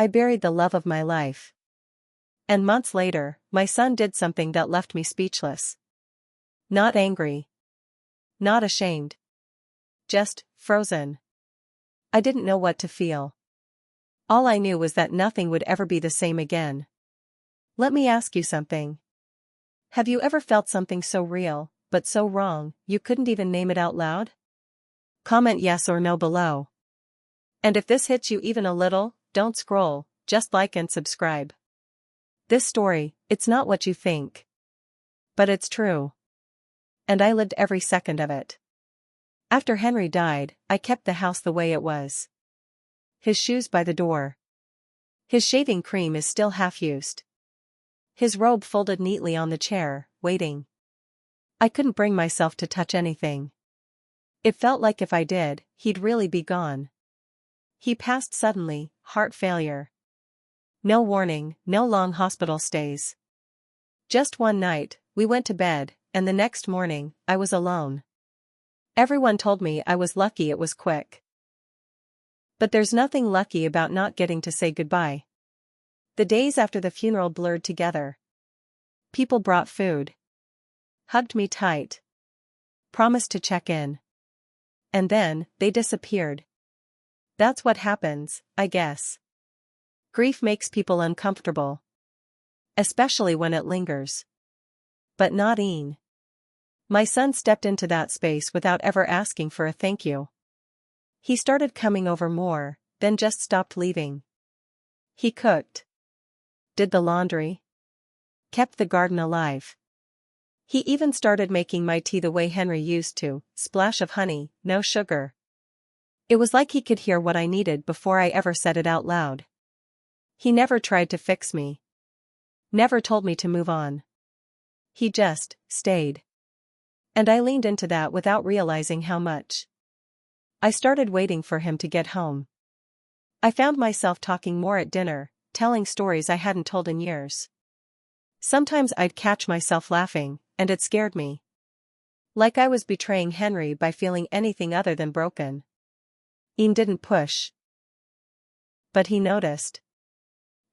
I buried the love of my life. And months later, my son did something that left me speechless. Not angry. Not ashamed. Just frozen. I didn't know what to feel. All I knew was that nothing would ever be the same again. Let me ask you something. Have you ever felt something so real, but so wrong, you couldn't even name it out loud? Comment yes or no below. And if this hits you even a little, don't scroll, just like and subscribe. This story, it's not what you think. But it's true. And I lived every second of it. After Henry died, I kept the house the way it was. His shoes by the door. His shaving cream is still half used. His robe folded neatly on the chair, waiting. I couldn't bring myself to touch anything. It felt like if I did, he'd really be gone. He passed suddenly, heart failure. No warning, no long hospital stays. Just one night, we went to bed, and the next morning, I was alone. Everyone told me I was lucky it was quick. But there's nothing lucky about not getting to say goodbye. The days after the funeral blurred together. People brought food. Hugged me tight. Promised to check in. And then, they disappeared. That's what happens, I guess. Grief makes people uncomfortable. Especially when it lingers. But not Ian. My son stepped into that space without ever asking for a thank you. He started coming over more, then just stopped leaving. He cooked. Did the laundry. Kept the garden alive. He even started making my tea the way Henry used to, splash of honey, no sugar. It was like he could hear what I needed before I ever said it out loud. He never tried to fix me. Never told me to move on. He just stayed. And I leaned into that without realizing how much. I started waiting for him to get home. I found myself talking more at dinner, telling stories I hadn't told in years. Sometimes I'd catch myself laughing, and it scared me. Like I was betraying Henry by feeling anything other than broken. Ian didn't push. But he noticed.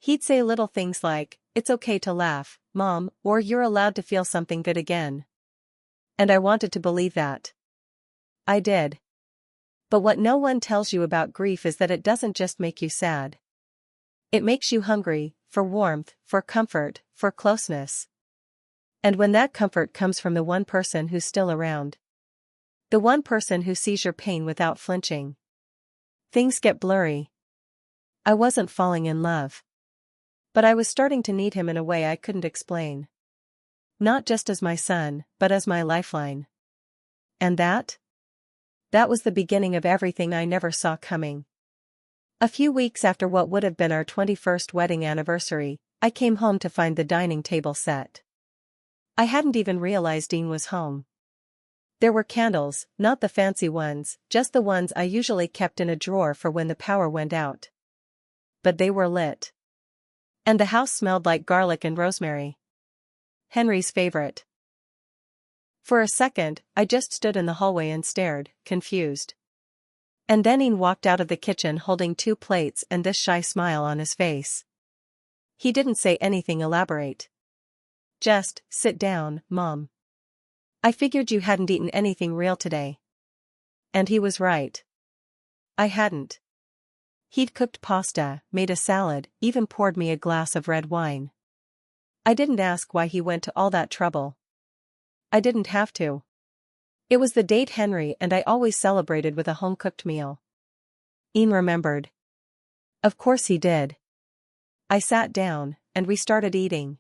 He'd say little things like, "It's okay to laugh, Mom," or "You're allowed to feel something good again." And I wanted to believe that. I did. But what no one tells you about grief is that it doesn't just make you sad. It makes you hungry, for warmth, for comfort, for closeness. And when that comfort comes from the one person who's still around. The one person who sees your pain without flinching. Things get blurry. I wasn't falling in love. But I was starting to need him in a way I couldn't explain. Not just as my son, but as my lifeline. And that? That was the beginning of everything I never saw coming. A few weeks after what would have been our 21st wedding anniversary, I came home to find the dining table set. I hadn't even realized Ian was home. There were candles, not the fancy ones, just the ones I usually kept in a drawer for when the power went out. But they were lit. And the house smelled like garlic and rosemary. Henry's favorite. For a second, I just stood in the hallway and stared, confused. And then Ian walked out of the kitchen holding 2 plates and this shy smile on his face. He didn't say anything elaborate. Just, "Sit down, Mom. I figured you hadn't eaten anything real today." And he was right. I hadn't. He'd cooked pasta, made a salad, even poured me a glass of red wine. I didn't ask why he went to all that trouble. I didn't have to. It was the date Henry and I always celebrated with a home-cooked meal. Ian remembered. Of course he did. I sat down, and we started eating.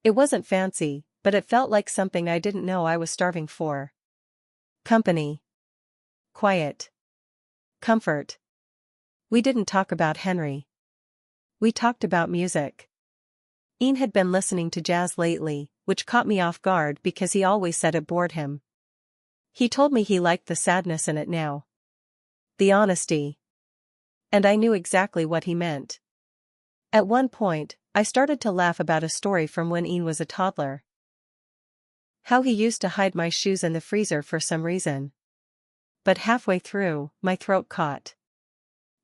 It wasn't fancy, but it felt like something I didn't know I was starving for. Company. Quiet. Comfort. We didn't talk about Henry. We talked about music. Ian had been listening to jazz lately, which caught me off guard because he always said it bored him. He told me he liked the sadness in it now. The honesty. And I knew exactly what he meant. At one point, I started to laugh about a story from when Ian was a toddler. How he used to hide my shoes in the freezer for some reason. But halfway through, my throat caught.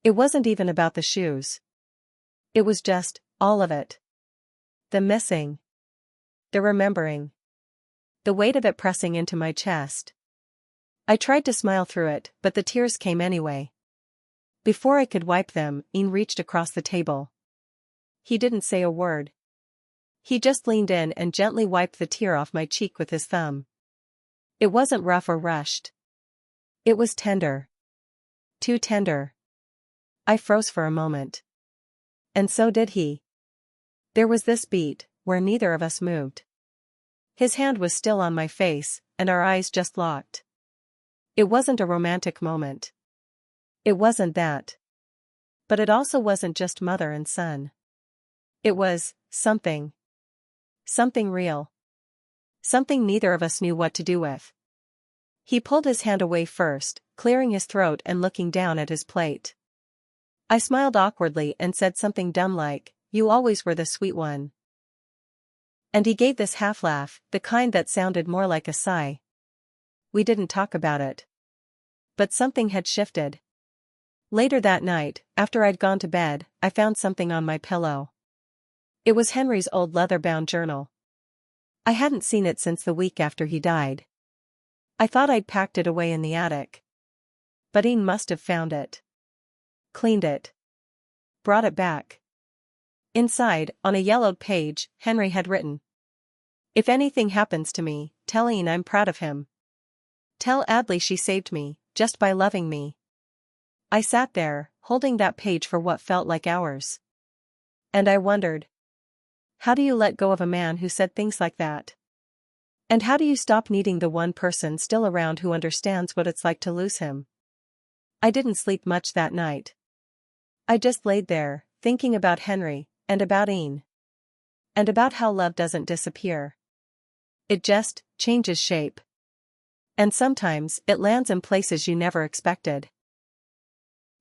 It wasn't even about the shoes. It was just, all of it. The missing. The remembering. The weight of it pressing into my chest. I tried to smile through it, but the tears came anyway. Before I could wipe them, Ian reached across the table. He didn't say a word. He just leaned in and gently wiped the tear off my cheek with his thumb. It wasn't rough or rushed. It was tender. Too tender. I froze for a moment. And so did he. There was this beat, where neither of us moved. His hand was still on my face, and our eyes just locked. It wasn't a romantic moment. It wasn't that. But it also wasn't just mother and son. It was something. Something real. Something neither of us knew what to do with. He pulled his hand away first, clearing his throat and looking down at his plate. I smiled awkwardly and said something dumb like, "You always were the sweet one." And he gave this half laugh, the kind that sounded more like a sigh. We didn't talk about it. But something had shifted. Later that night, after I'd gone to bed, I found something on my pillow. It was Henry's old leather-bound journal. I hadn't seen it since the week after he died. I thought I'd packed it away in the attic. But Ian must have found it. Cleaned it. Brought it back. Inside, on a yellowed page, Henry had written, "If anything happens to me, tell Ian I'm proud of him. Tell Adley she saved me, just by loving me." I sat there, holding that page for what felt like hours. And I wondered, how do you let go of a man who said things like that? And how do you stop needing the one person still around who understands what it's like to lose him? I didn't sleep much that night. I just laid there, thinking about Henry, and about Ian. And about how love doesn't disappear. It just changes shape. And sometimes, it lands in places you never expected.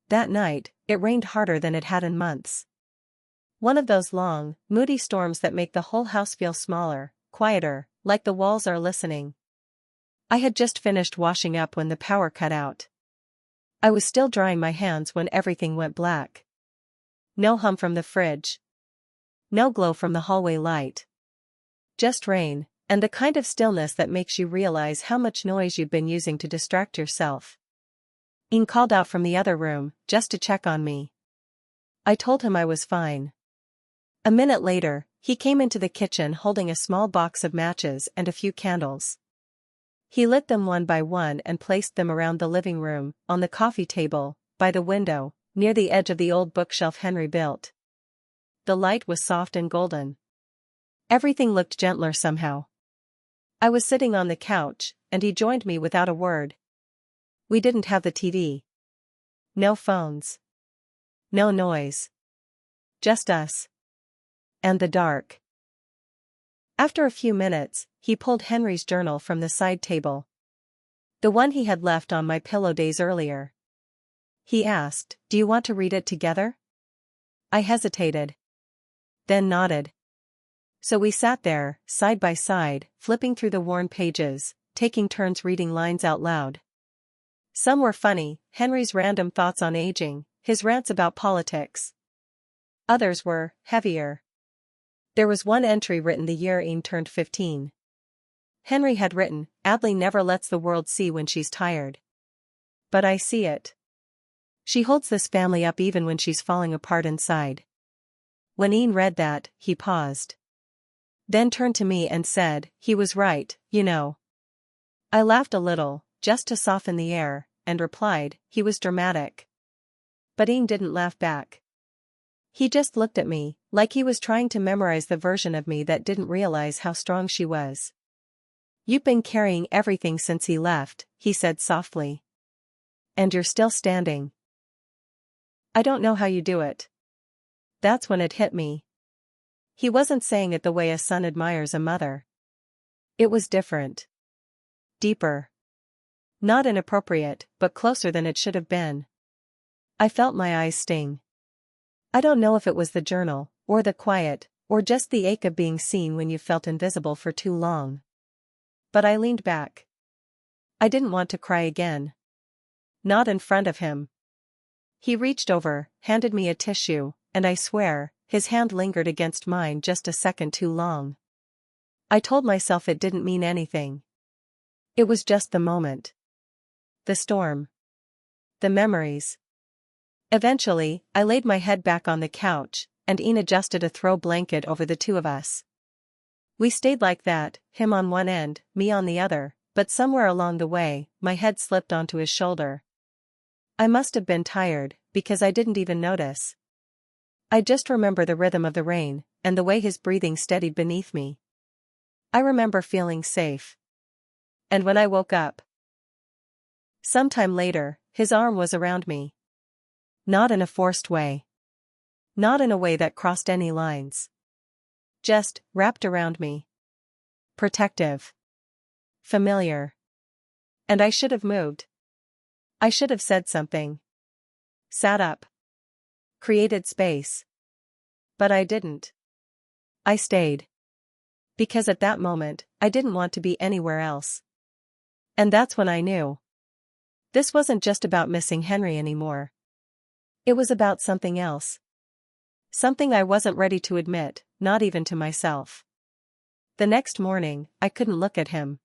That night, it rained harder than it had in months. One of those long, moody storms that make the whole house feel smaller, quieter, like the walls are listening. I had just finished washing up when the power cut out. I was still drying my hands when everything went black. No hum from the fridge. No glow from the hallway light. Just rain, and the kind of stillness that makes you realize how much noise you've been using to distract yourself. Ian called out from the other room, just to check on me. I told him I was fine. A minute later, he came into the kitchen holding a small box of matches and a few candles. He lit them one by one and placed them around the living room, on the coffee table, by the window, near the edge of the old bookshelf Henry built. The light was soft and golden. Everything looked gentler somehow. I was sitting on the couch, and he joined me without a word. We didn't have the TV. No phones. No noise. Just us. And the dark. After a few minutes, he pulled Henry's journal from the side table. The one he had left on my pillow days earlier. He asked, "Do you want to read it together?" I hesitated. Then nodded. So we sat there, side by side, flipping through the worn pages, taking turns reading lines out loud. Some were funny, Henry's random thoughts on aging, his rants about politics. Others were heavier. There was one entry written the year Ian turned 15. Henry had written, "Adley never lets the world see when she's tired. But I see it. She holds this family up even when she's falling apart inside." When Ian read that, he paused. Then turned to me and said, "He was right, you know." I laughed a little, just to soften the air, and replied, "He was dramatic." But Ian didn't laugh back. He just looked at me, like he was trying to memorize the version of me that didn't realize how strong she was. "You've been carrying everything since he left," he said softly. "And you're still standing. I don't know how you do it." That's when it hit me. He wasn't saying it the way a son admires a mother. It was different. Deeper. Not inappropriate, but closer than it should have been. I felt my eyes sting. I don't know if it was the journal, or the quiet, or just the ache of being seen when you felt invisible for too long. But I leaned back. I didn't want to cry again. Not in front of him. He reached over, handed me a tissue, and I swear, his hand lingered against mine just a second too long. I told myself it didn't mean anything. It was just the moment. The storm. The memories. Eventually, I laid my head back on the couch, and Ian adjusted a throw blanket over the two of us. We stayed like that, him on one end, me on the other, but somewhere along the way, my head slipped onto his shoulder. I must have been tired, because I didn't even notice. I just remember the rhythm of the rain, and the way his breathing steadied beneath me. I remember feeling safe. And when I woke up, sometime later, his arm was around me. Not in a forced way. Not in a way that crossed any lines. Just, wrapped around me. Protective. Familiar. And I should have moved. I should have said something. Sat up. Created space. But I didn't. I stayed. Because at that moment, I didn't want to be anywhere else. And that's when I knew. This wasn't just about missing Henry anymore. It was about something else. Something I wasn't ready to admit, not even to myself. The next morning, I couldn't look at him.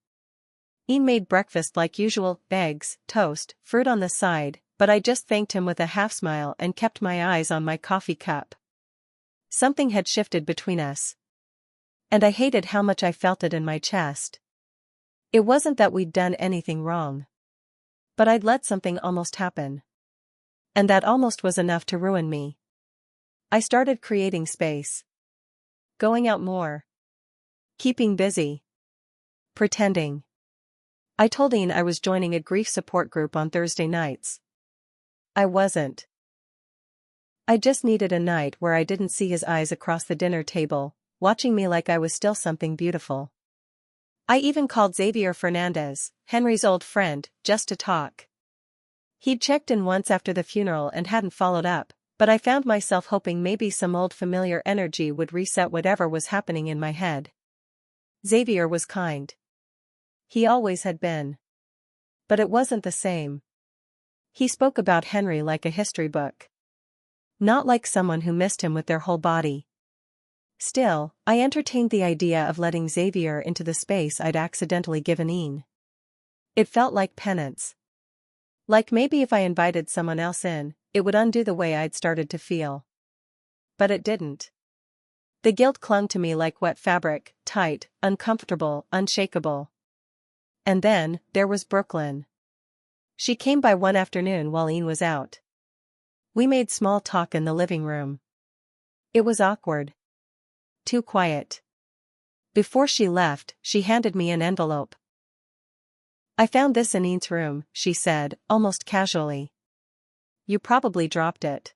Ian made breakfast like usual, eggs, toast, fruit on the side, but I just thanked him with a half smile and kept my eyes on my coffee cup. Something had shifted between us. And I hated how much I felt it in my chest. It wasn't that we'd done anything wrong. But I'd let something almost happen. And that almost was enough to ruin me. I started creating space. Going out more. Keeping busy. Pretending. I told Ian I was joining a grief support group on Thursday nights. I wasn't. I just needed a night where I didn't see his eyes across the dinner table, watching me like I was still something beautiful. I even called Xavier Fernandez, Henry's old friend, just to talk. He'd checked in once after the funeral and hadn't followed up, but I found myself hoping maybe some old familiar energy would reset whatever was happening in my head. Xavier was kind. He always had been. But it wasn't the same. He spoke about Henry like a history book. Not like someone who missed him with their whole body. Still, I entertained the idea of letting Xavier into the space I'd accidentally given Ian. It felt like penance. Like maybe if I invited someone else in, it would undo the way I'd started to feel. But it didn't. The guilt clung to me like wet fabric, tight, uncomfortable, unshakable. And then, there was Brooklyn. She came by one afternoon while Ian was out. We made small talk in the living room. It was awkward. Too quiet. Before she left, she handed me an envelope. I found this in Ian's room, she said, almost casually. You probably dropped it.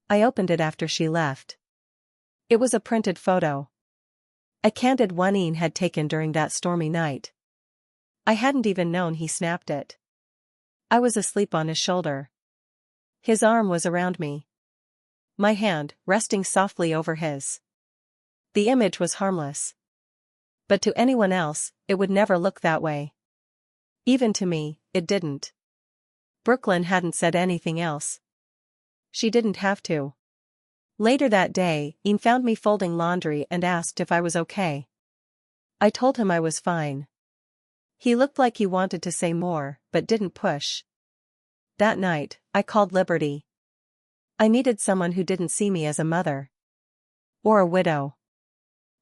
I opened it after she left. It was a printed photo. A candid one Ian had taken during that stormy night. I hadn't even known he snapped it. I was asleep on his shoulder. His arm was around me. My hand, resting softly over his. The image was harmless. But to anyone else, it would never look that way. Even to me, it didn't. Brooklyn hadn't said anything else. She didn't have to. Later that day, Ian found me folding laundry and asked if I was okay. I told him I was fine. He looked like he wanted to say more, but didn't push. That night, I called Liberty. I needed someone who didn't see me as a mother. Or a widow.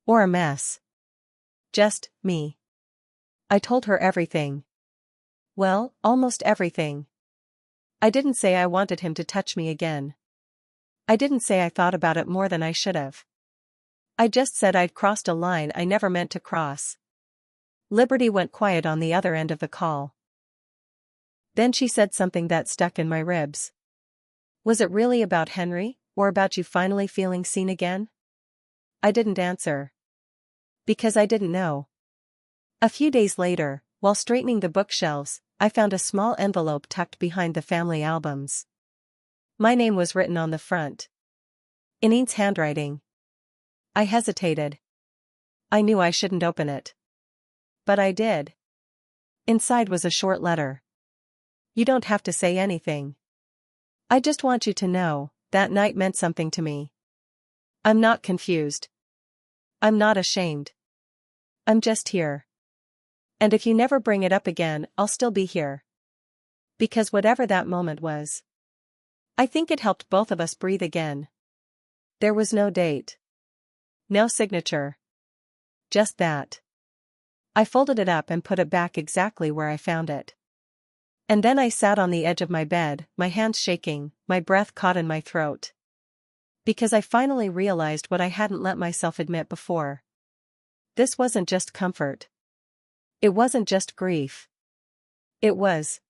Or a mess. Just me. I told her everything. Well, almost everything. I didn't say I wanted him to touch me again. I didn't say I thought about it more than I should have. I just said I'd crossed a line I never meant to cross. Liberty went quiet on the other end of the call. Then she said something that stuck in my ribs. Was it really about Henry, or about you finally feeling seen again? I didn't answer. Because I didn't know. A few days later, while straightening the bookshelves, I found a small envelope tucked behind the family albums. My name was written on the front. In Ian's handwriting. I hesitated. I knew I shouldn't open it. But I did. Inside was a short letter. You don't have to say anything. I just want you to know, that night meant something to me. I'm not confused. I'm not ashamed. I'm just here. And if you never bring it up again, I'll still be here. Because whatever that moment was, I think it helped both of us breathe again. There was no date. No signature. Just that. I folded it up and put it back exactly where I found it. And then I sat on the edge of my bed, my hands shaking, my breath caught in my throat. Because I finally realized what I hadn't let myself admit before. This wasn't just comfort. It wasn't just grief. It was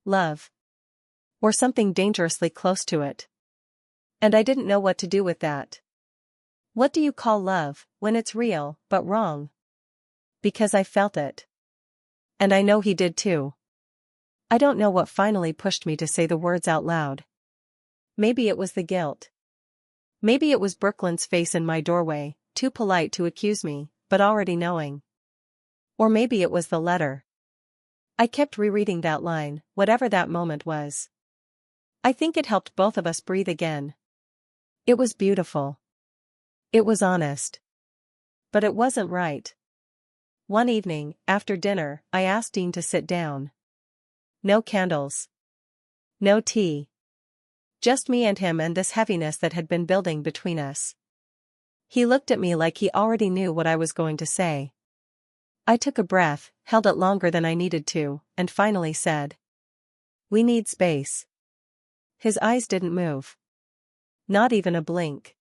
love. Or something dangerously close to it. And I didn't know what to do with that. What do you call love, when it's real, but wrong? Because I felt it. And I know he did too. I don't know what finally pushed me to say the words out loud. Maybe it was the guilt. Maybe it was Brooklyn's face in my doorway, too polite to accuse me, but already knowing. Or maybe it was the letter. I kept rereading that line, whatever that moment was. I think it helped both of us breathe again. It was beautiful. It was honest. But it wasn't right. One evening, after dinner, I asked Dean to sit down. No candles. No tea. Just me and him and this heaviness that had been building between us. He looked at me like he already knew what I was going to say. I took a breath, held it longer than I needed to, and finally said, "We need space." His eyes didn't move. Not even a blink.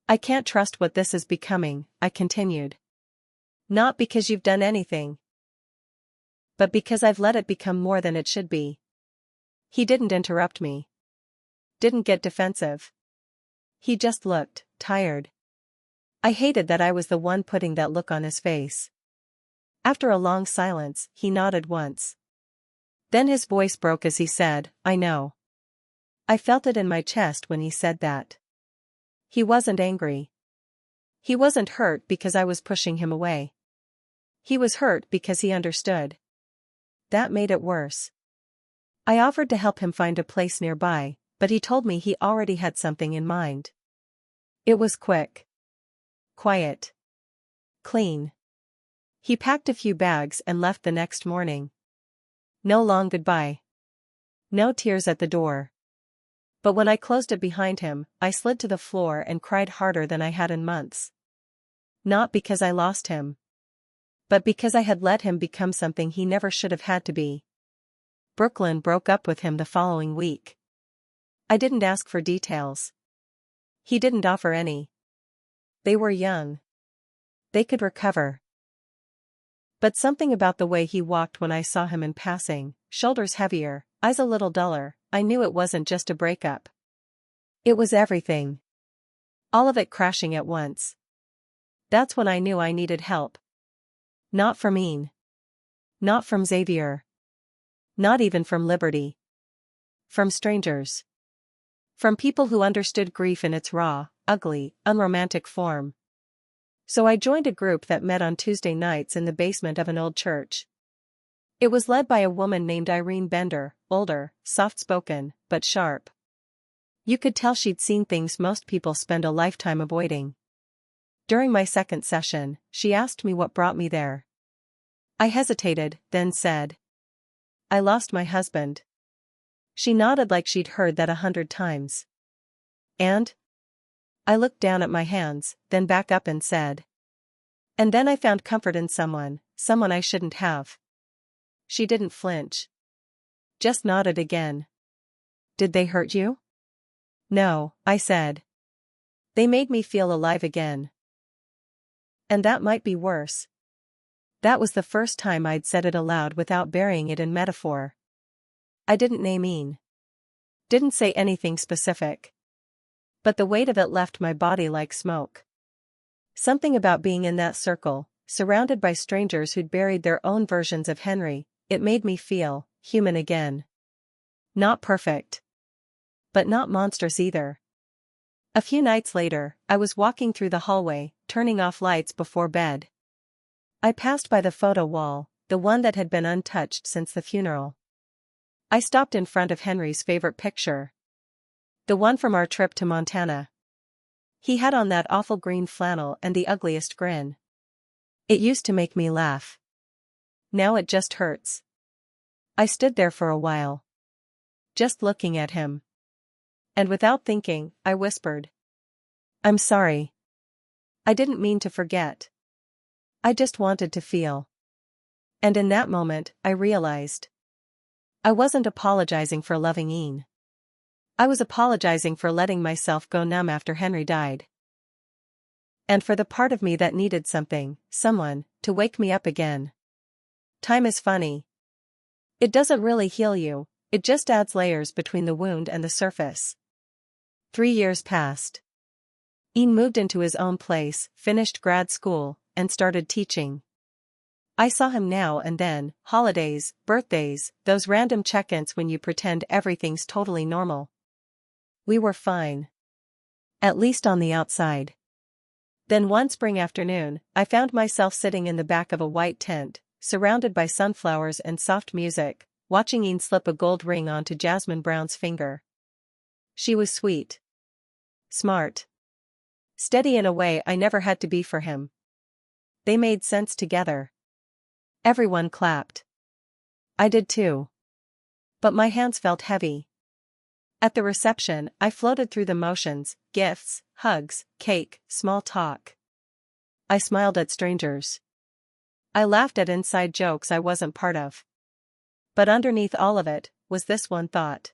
"I can't trust what this is becoming," I continued. "Not because you've done anything, but because I've let it become more than it should be." He didn't interrupt me. Didn't get defensive. He just looked tired. I hated that I was the one putting that look on his face. After a long silence, he nodded once. Then his voice broke as he said, "I know." I felt it in my chest when he said that. He wasn't angry. He wasn't hurt because I was pushing him away. He was hurt because he understood. That made it worse. I offered to help him find a place nearby, but he told me he already had something in mind. It was quick. Quiet. Clean. He packed a few bags and left the next morning. No long goodbye. No tears at the door. But when I closed it behind him, I slid to the floor and cried harder than I had in months. Not because I lost him, but because I had let him become something he never should have had to be. Brooklyn broke up with him the following week. I didn't ask for details. He didn't offer any. They were young. They could recover. But something about the way he walked when I saw him in passing, shoulders heavier, eyes a little duller, I knew it wasn't just a breakup. It was everything. All of it crashing at once. That's when I knew I needed help. Not from Ian. Not from Xavier. Not even from Liberty. From strangers. From people who understood grief in its raw, ugly, unromantic form. So I joined a group that met on Tuesday nights in the basement of an old church. It was led by a woman named Irene Bender, older, soft-spoken, but sharp. You could tell she'd seen things most people spend a lifetime avoiding. During my second session, she asked me what brought me there. I hesitated, then said, "I lost my husband." She nodded like she'd heard that 100 times. "And?" I looked down at my hands, then back up and said, "And then I found comfort in someone I shouldn't have." She didn't flinch. Just nodded again. "Did they hurt you?" "No," I said. "They made me feel alive again." And that might be worse. That was the first time I'd said it aloud without burying it in metaphor. I didn't name Ian. Didn't say anything specific. But the weight of it left my body like smoke. Something about being in that circle, surrounded by strangers who'd buried their own versions of Henry, it made me feel human again. Not perfect. But not monstrous either. A few nights later, I was walking through the hallway, turning off lights before bed. I passed by the photo wall, the one that had been untouched since the funeral. I stopped in front of Henry's favorite picture. The one from our trip to Montana. He had on that awful green flannel and the ugliest grin. It used to make me laugh. Now it just hurts. I stood there for a while, just looking at him. And without thinking, I whispered, "I'm sorry. I didn't mean to forget. I just wanted to feel." And in that moment, I realized I wasn't apologizing for loving Ian. I was apologizing for letting myself go numb after Henry died. And for the part of me that needed someone, to wake me up again. Time is funny. It doesn't really heal you, it just adds layers between the wound and the surface. 3 years passed. Ian moved into his own place, finished grad school, and started teaching. I saw him now and then, holidays, birthdays, those random check-ins when you pretend everything's totally normal. We were fine. At least on the outside. Then one spring afternoon, I found myself sitting in the back of a white tent, surrounded by sunflowers and soft music, watching Ian slip a gold ring onto Jasmine Brown's finger. She was sweet. Smart. Steady in a way I never had to be for him. They made sense together. Everyone clapped. I did too. But my hands felt heavy. At the reception, I floated through the motions, gifts, hugs, cake, small talk. I smiled at strangers. I laughed at inside jokes I wasn't part of. But underneath all of it, was this one thought.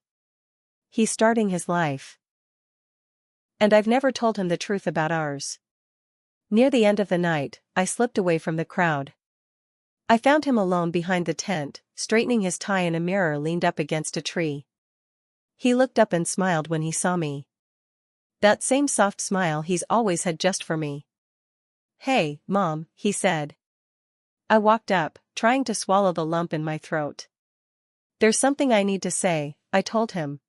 He's starting his life. And I've never told him the truth about ours. Near the end of the night, I slipped away from the crowd. I found him alone behind the tent, straightening his tie in a mirror leaned up against a tree. He looked up and smiled when he saw me. That same soft smile he's always had just for me. "Hey, Mom," he said. I walked up, trying to swallow the lump in my throat. "There's something I need to say," I told him.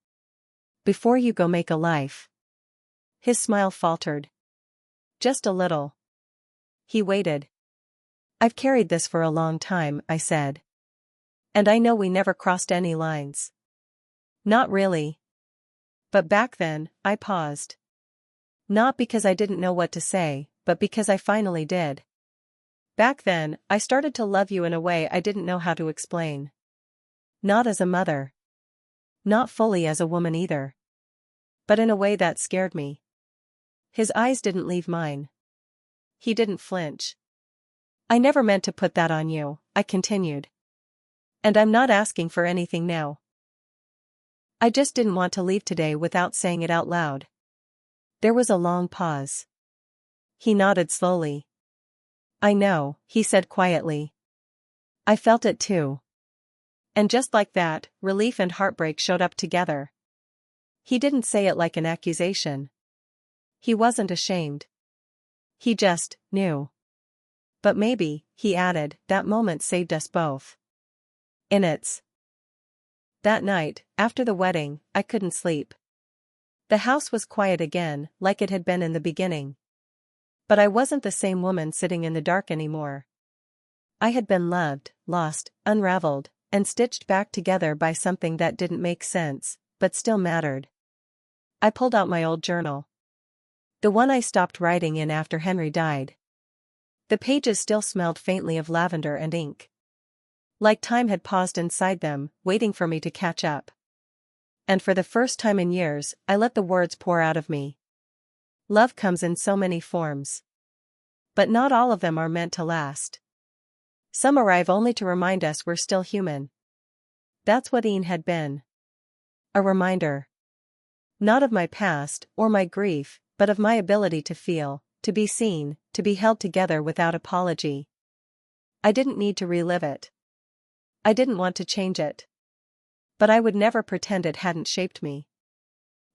"Before you go make a life." His smile faltered. "Just a little." He waited. "I've carried this for a long time," I said. "And I know we never crossed any lines." "Not really. But back then, I paused. Not because I didn't know what to say, but because I finally did. Back then, I started to love you in a way I didn't know how to explain. Not as a mother. Not fully as a woman either. But in a way that scared me." His eyes didn't leave mine. He didn't flinch. "I never meant to put that on you," I continued. "And I'm not asking for anything now. I just didn't want to leave today without saying it out loud." There was a long pause. He nodded slowly. "I know," he said quietly. "I felt it too." And just like that, relief and heartbreak showed up together. He didn't say it like an accusation. He wasn't ashamed. He just knew. "But maybe," he added, "that moment saved us both." That night, after the wedding, I couldn't sleep. The house was quiet again, like it had been in the beginning. But I wasn't the same woman sitting in the dark anymore. I had been loved, lost, unraveled, and stitched back together by something that didn't make sense, but still mattered. I pulled out my old journal. The one I stopped writing in after Henry died. The pages still smelled faintly of lavender and ink. Like time had paused inside them, waiting for me to catch up. And for the first time in years, I let the words pour out of me. Love comes in so many forms. But not all of them are meant to last. Some arrive only to remind us we're still human. That's what Ian had been. A reminder. Not of my past, or my grief, but of my ability to feel, to be seen, to be held together without apology. I didn't need to relive it. I didn't want to change it. But I would never pretend it hadn't shaped me.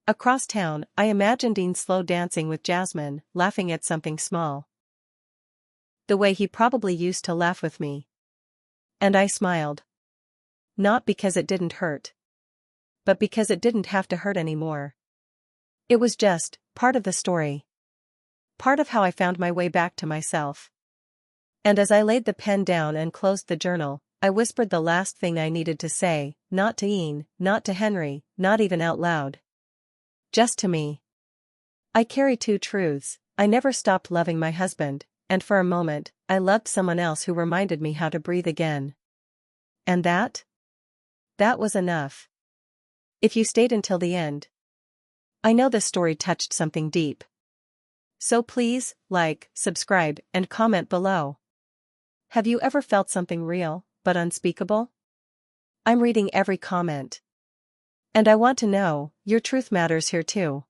Across town, I imagined Ian slow dancing with Jasmine, laughing at something small. The way he probably used to laugh with me. And I smiled. Not because it didn't hurt. But because it didn't have to hurt anymore. It was just part of the story. Part of how I found my way back to myself. And as I laid the pen down and closed the journal, I whispered the last thing I needed to say, not to Ian, not to Henry, not even out loud. Just to me. I carry two truths: I never stopped loving my husband, and for a moment, I loved someone else who reminded me how to breathe again. And that? That was enough. If you stayed until the end, I know this story touched something deep. So please, like, subscribe, and comment below. Have you ever felt something real, but unspeakable? I'm reading every comment. And I want to know, your truth matters here too.